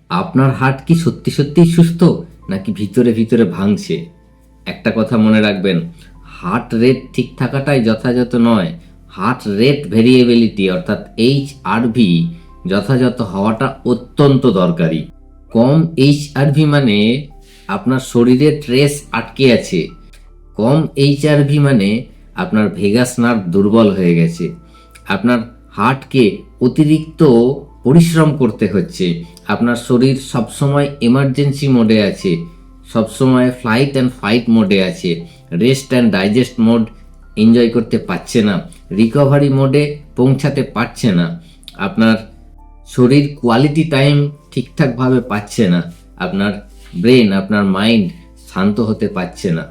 আপনার হার্ট কি সত্যি সত্যিই সুস্থ নাকি ভিতরে ভিতরে ভাঙছে? একটা কথা মনে রাখবেন, হার্ট রেট ঠিক থাকাটাই যথাযথ নয়, হার্ট রেট ভেরিয়েবিলিটি অর্থাৎ HRV যথাযথ হওয়াটা অত্যন্ত দরকারি। কম HRV মানে আপনার শরীরে ট্রেস আটকে আছে, কম HRV মানে আপনার ভেগাস নার্ভ দুর্বল হয়ে গেছে, আপনার হার্টকে অতিরিক্ত পরিশ্রম করতে হচ্ছে, আপনার শরীর সবসময় এমার্জেন্সি মোডে আছে, সবসময় ফ্লাইট অ্যান্ড ফাইট মোডে আছে, rest and digest mode enjoy করতে পারছে না, রিকভারি মোডে পৌঁছাতে পারছে না, আপনার শরীর কোয়ালিটি টাইম ঠিকঠাকভাবে পাচ্ছে না, আপনার ব্রেন আপনার মাইন্ড শান্ত হতে পারছে না।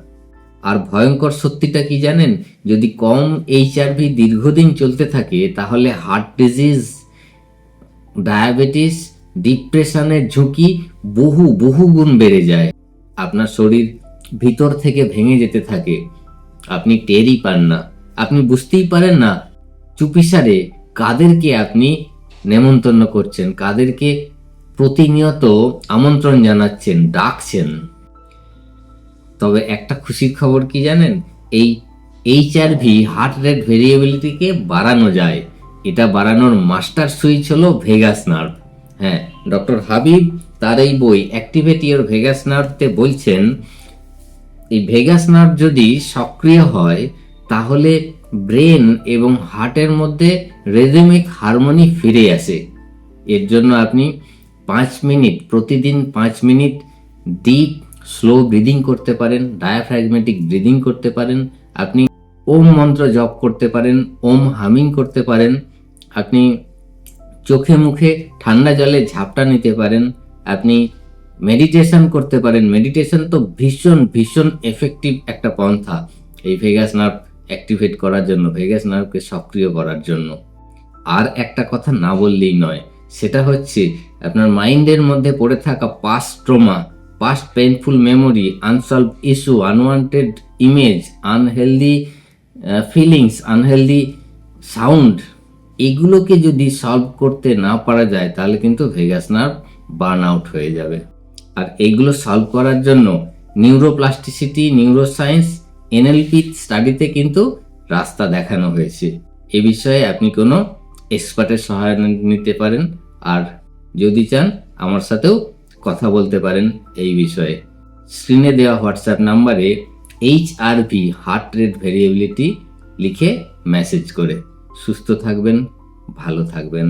আর ভয়ঙ্কর সত্যিটা কি জানেন? যদি কম HRV দীর্ঘদিন চলতে থাকে তাহলে হার্ট ডিজিজ, ডায়াবেটিস, ডিপ্রেশনের ঝুঁকি বহু বহু গুণ বেড়ে যায়। আপনার শরীর ভিতর থেকে ভেঙে যেতে থাকে, আপনি টেরই পান না, আপনি বুঝতেই পারেন না চুপিসারে কাদেরকে আপনি নেমন্তন্ন করছেন, কাদেরকে প্রতিনিয়ত আমন্ত্রণ জানাচ্ছেন, ডাকছেন। তবে একটা খুশির খবর কি জানেন? এই HRV হার্ট রেট ভেরিয়েবিলিটিকে বাড়ানো যায়। এটা বাড়ানোর মাস্টার সুইচ হলো ভেগাস নার্ভ। হ্যাঁ, ডক্টর হাবিব তার এই বই অ্যাক্টিভেট ইওর ভেগাস নার্ভতে বলছেন এই ভেগাস নার্ভ যদি সক্রিয় হয় তাহলে ব্রেন এবং হার্টের মধ্যে রিদমিক হারমোনি ফিরে আসে। এর জন্য আপনি 5 মিনিট, প্রতিদিন 5 মিনিট ডিপ স্লো ব্রিদিং করতে পারেন, ডায়াফ্রাগমেটিক ব্রিদিং করতে পারেন, আপনি ওম মন্ত্র জপ করতে পারেন, ওম হামিং করতে পারেন, আপনি চোখে মুখে ঠান্ডা জলে ঝাপটা নিতে পারেন, আপনি মেডিটেশন করতে পারেন। মেডিটেশন তো ভীষণ ভীষণ এফেক্টিভ একটা পন্থা এই ভেগাস নার্ভ অ্যাক্টিভেট করার জন্য, ভেগাস নার্ভকে সক্রিয় করার জন্য। আর একটা কথা না বললেই নয়, সেটা হচ্ছে আপনার মাইন্ডের মধ্যে পড়ে থাকা past trauma, past painful memory, unsolved issue, unwanted image, unhealthy feelings, unhealthy sound, এগুলোকে যদি সলভ করতে না পারা যায় তাহলে কিন্তু ভেগাস নার্ভ বার্ন আউট হয়ে যাবে। আর এইগুলো সলভ করার জন্য নিউরোপ্লাস্টিসিটি, নিউরোসায়েন্স, NLP স্টাডিতে কিন্তু রাস্তা দেখানো হয়েছে। এ বিষয়ে আপনি কোনো এক্সপার্টের সহায়তা নিতে পারেন, আর যদি চান আমার সাথেও কথা বলতে পারেন এই বিষয়ে। স্ক্রিনে দেওয়া হোয়াটসঅ্যাপ নাম্বারে HRV হার্ট রেট ভেরিয়েবিলিটি লিখে মেসেজ করে। সুস্থ থাকবেন, ভালো থাকবেন।